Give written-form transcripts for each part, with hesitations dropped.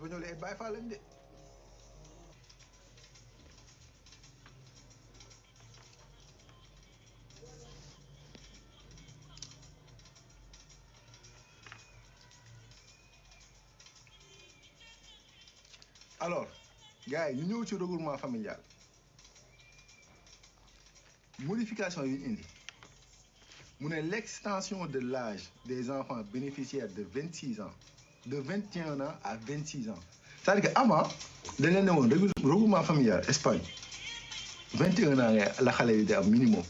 Espagnols ay Baye Fall lañ de. Alors gars yi ñu ñëw ci regroupement familial modification yi ñu indi mu ne l'extension de l'âge des enfants bénéficiaires de 26 ans de 21 ans à 26 ans c'est-à-dire que avant dañ leen ne woon regroupement familial Espagne 21 ans la xale yi di am minimum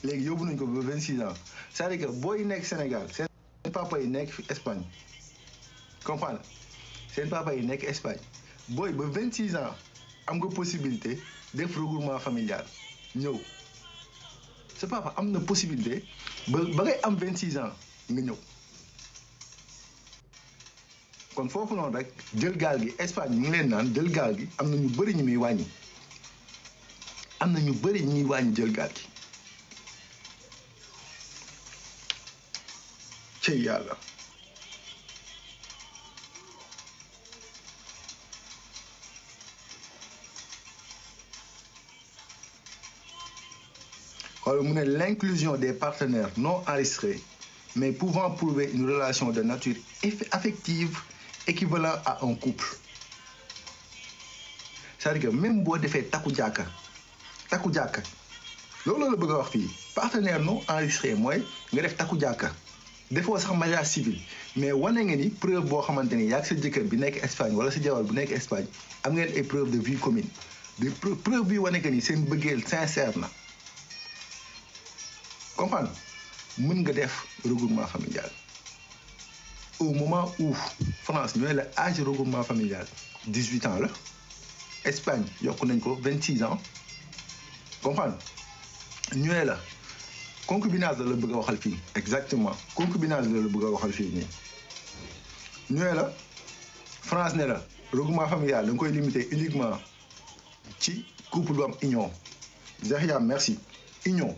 léegi yóbbu nañ ko ba 26 ans c'est-à-dire que booy nekk Sénégal seen papa yi nekk fi Espagne comprendre seen papa yi nekk Espagne booy ba 26 ans am nga possibilité def regroupement familial ñëw sa papa am na possibilité ba ngay am 26 ans nga ñëw kon foofu noonu rek jël gaal gi Espagne ñu ngi leen naan jël gaal gi am na ñu bëri ñu muy wàññi am na ñu bëri ñuy wàññi jël gaal gi ci yàlla. xoolal mu ne l'inclusion des partenaires non enregistrés mais pouvant prouver une relation de nature affective équivalent à un couple c'est-à-dire que même boo defee takku jàkka loolu la bëgg a wax fii partenaire non enregistré mooy nga def takku jàkka defoo sax mariage civil mais wane nga ni preuve boo xamante ni yaa ngi sa jëkkër bi nekk Espagne wala sa jabar bu nekk Espagne am ngeen ay preuve de vie commune de preuve bi wane que ni seen bëggeel sincère na comprendre mën nga def regroupement familial au moment où France ñooy la âge de regroupement familial 18 ans la Espagne yokk nañ ko 26 ans comprendre ñooy la concubinage la bëgg a waxal fii exactement concubinage la bëgg a waxal fii nii ñooy la France ne la regroupement familial da nga koy limiter uniquement ci couple bu am union Zahia merci union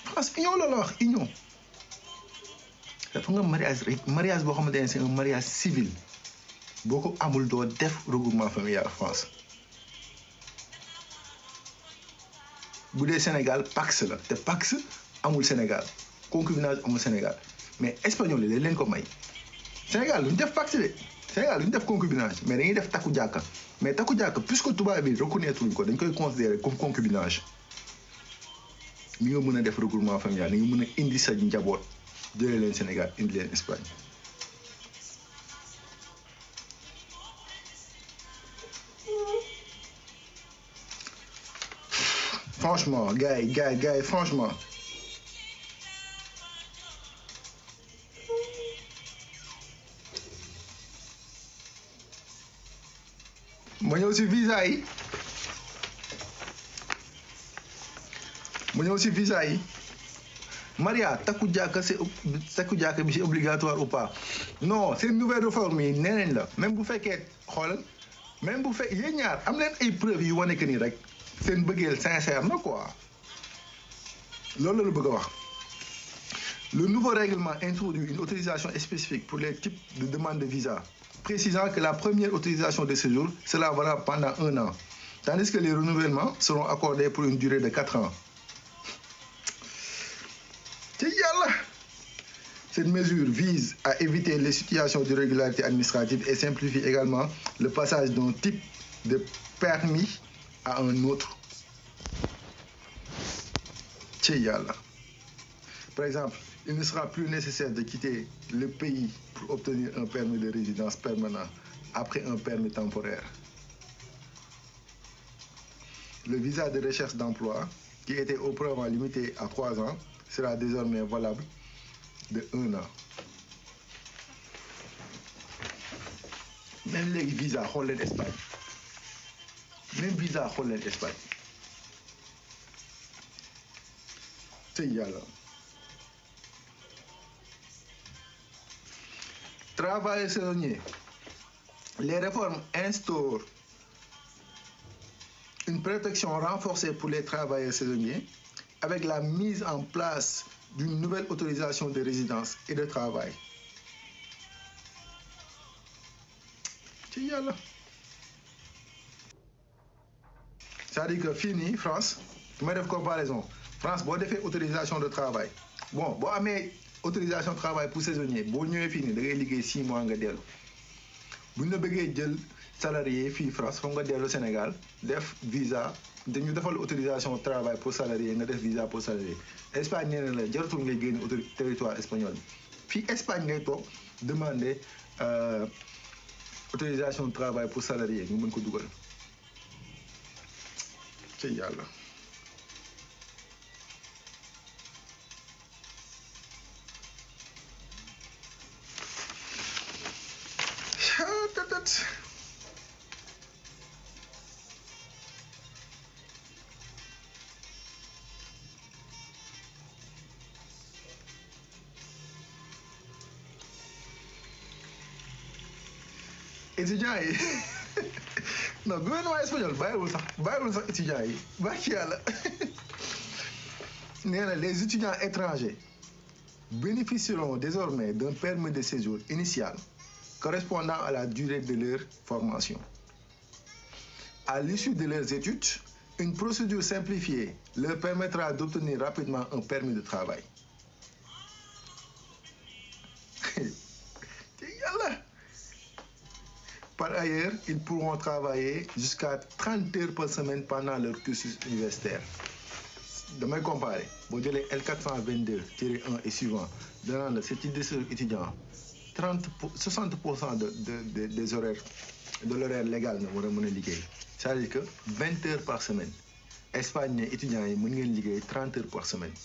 France union la wax union dafa nga mariage boo xamante ne c'est un mariage civil boo ko amul doo def regroupement familial France bu dee Sénégal Pax la te Pax amul Sénégal concubinage amul Sénégal mais espagnol yi leen ko may Sénégal lu ñu def Pax de Sénégal lu ñu def concubinage mais dañuy def takku jàkka mais takku jàkka puisque tubaab bi reconnaître luñ ko dañ koy considérer comme concubinage ni nga mën a def regroupement familial ni nga mën a indi sa njaboot jëlee leen Sénégal indi leen Espagne franchement gars yi franchement ma ñëw si visa yi Maria takku jàkka bi c'est obligatoire ou pas non c'est une nouvelle réforme yi nee nañ la même bu fekkee xoolal même bu fekkee yéen ñaar am leen ay preuves yu wane que ni rek seen bëggeel sincère na quoi loolu la bëgg a wax le nouveau règlement introduit une autorisation spécifique pour les types de demande de visa précisant que la première autorisation de séjour sera valable pendant 1 an tandis que les renouvellements seront accordés pour une durée de 4 ans. Cette mesure vise à éviter les situations d'irrégularité administrative et simplifie également le passage d'un type de permis à un autre. Par exemple, il ne sera plus nécessaire de quitter le pays pour obtenir un permis de résidence permanent après un permis temporaire. Le visa de recherche d'emploi, qui était auparavant limité à 3 ans, sera désormais valable de 1 an. Même les visas, xool leen Espagne même visa xool leen Espagne te yàlla. Travail saisonnier. Les réformes instaurent une protection renforcée pour les travailleurs saisonniers avec la mise en place d'une nouvelle autorisation de résidence et de travail. ci yàlla. c'est-à-dire que fii nii France su may def comparaison France boo defee autorisation de travail bon boo amee autorisation de travail pour saisonnier boo ñëwee fii nii da ngay liggéey 6 mois nga dellu bu ñu la bëggee jël salarié fii France foog nga dellu Sénégal def visa dañu defal autorisation de travail pour salarié nga def visa pour salarié Espagne nee na la jaratul ngay génn territoire espagnol bi fii Espagne ngay toog demander autorisation de travail pour salarié ñu mën ko dugal ci yàlla. étudiants yi non gouvernement espagnol bàyyiwul sax étudiants yi baax ci yàlla nee na les étudiants étrangers bénéficieront désormais d'un permis de séjour initial correspondant à la durée de leur formation. À l'issue de leurs études, une procédure simplifiée leur permettra d'obtenir rapidement un permis de travail. Par ailleurs, ils pourront travailler jusqu'à 30 heures par semaine pendant leur cursus universitaire. Damay comparer boo jëlee L422-1 et suivant danaan la c'est titre de séjour étudiant 60% des horaires de l'horaire légal nga war a mën a liggéey c'est-à-dire que 20 heures par semaine Espagne ne étudiants yi mën ngeen liggéey 30 heures par semaine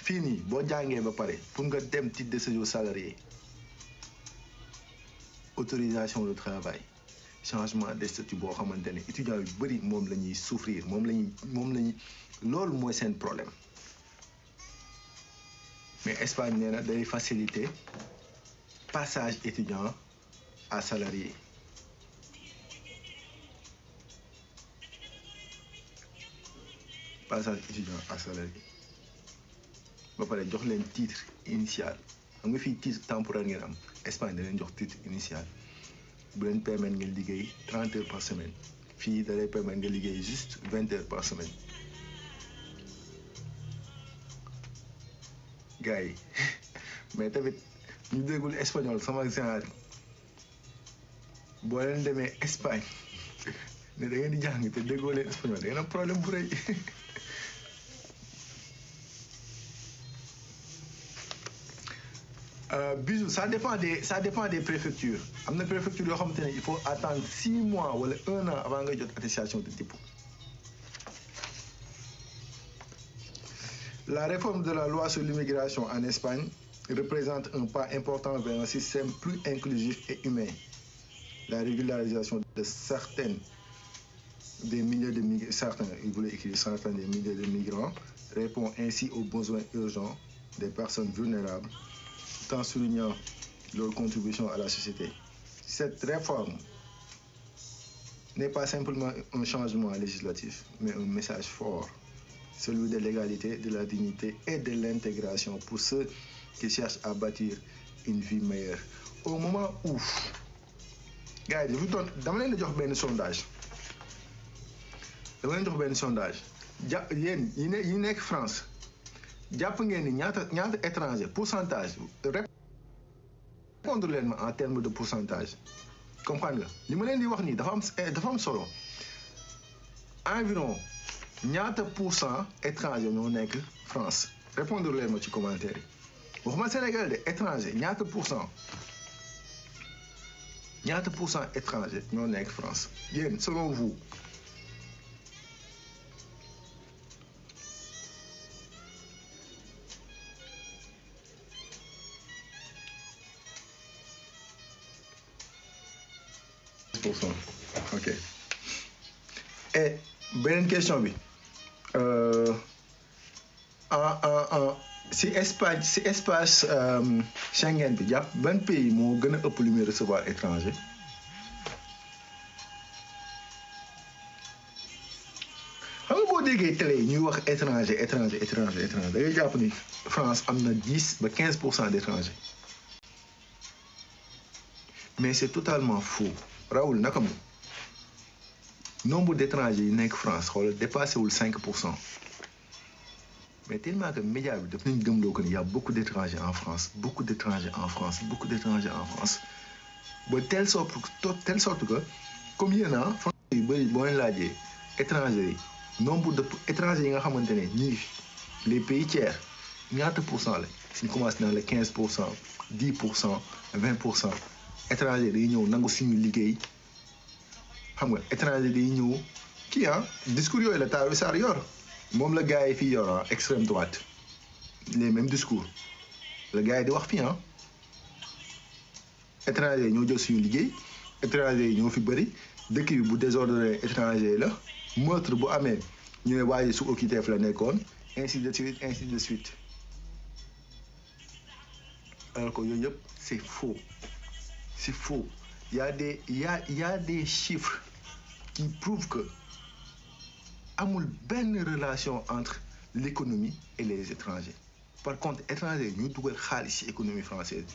fii nii boo jàngee ba pare pour nga dem titre de séjour salarié autorisation de travail changement de statut boo xamante ne étudiants yu bëri moom la ñuy souffrir moom la ñuy loolu mooy seen problème mais Espagne nee na day faciliter passage étudiant à salarié passage étudiant à salarié ba pare jox leen titre initial xam nga fii titre temporaire ngeen am Espagne da leen jox titre initial bu leen permettre ngeen liggéey 30 heures par semaine fii da lay permettre nga liggéey juste 20 heures par semaine gars yi mais tamit ñu déggul espagnol sama genre boo leen demee Espagne ne da ngeen di jàng te déggoo leen espagnol da ngeen am problème bu rëy Bijou ça dépend des préfectures am na préfecture yoo xamante ne il faut attendre 6 mois wala 1 an avant nga jot attestation de dépôt. La réforme de la loi sur l'immigration en Espagne représente un pas important vers un système plus inclusif et humain. La régularisation de certains des milliers de migrants, il voulait écrire certains des milliers de migrants, répond ainsi aux besoins urgents des personnes vulnérables, tout en soulignant leur contribution à la société. Cette réforme n'est pas simplement un changement législatif, mais un message fort, celui de l'égalité, de la dignité et de l'intégration pour ceux qui cherchent à bâtir une vie meilleure. Au moment où, gars yi dama leen di jox benn sondage yéen yi nekk France jàpp ngeen ni ñaata étranger pourcentage répondre leen ma en termes de pourcentage comprendre nga li ma leen di wax nii dafa am solo environ ñaata pourcent étranger ñoo nekk France répondre leen ma ci commentaire yi waxuma Sénégal de étranger ñaata pourcent étranger ñoo nekk France yéen selon vous. Ok. Et beneen question bi si espace Schengen bi jàpp ban pays moo gën a ëpp lu muy recevoir étranger xam nga boo déggee télé yi ñuy wax étranger da ngay jàpp ni France am na 10 ba 15% d'étrangers mais c'est totalement faux Raoul naka mu nombre d'étrangers yi nekk France xoolal dépassé wul 5%. Mais tellement que média bi daf nañ gëmloo que ni y a beaucoup d'étrangers en France beaucoup d'étrangers en France beaucoup d'étrangers en France ba telle sorte que comme yéen a français yu bëri boo leen laajee étrangers yi nombre de étrangers yi nga xamante ne ñii les pays tiers ñaata % la suñ commencé naan la 15%, 10%, 20% étrangers day ñëw nangu suñu liggéey xam nga étrangers day ñëw kii discours yooyu la Tahirou Sarr yor moom la gars yi fii yor extrême droite les mêmes discours la gars yi di wax fii étrangers yi ñoo jël suñu liggéey étrangers yi ñoo fi bëri dëkk bi bu désordonné étranger la meurtre bu amee ñu ne waaye su OQTF la nekkoon ainsi de suite ainsi de suite alors que yooyu yëpp c'est faux c'est faux il y a des chiffres qui prouvent que amul benn relation entre l'économie et les étrangers par contre étrangers ñu dugal xaalis ci économie française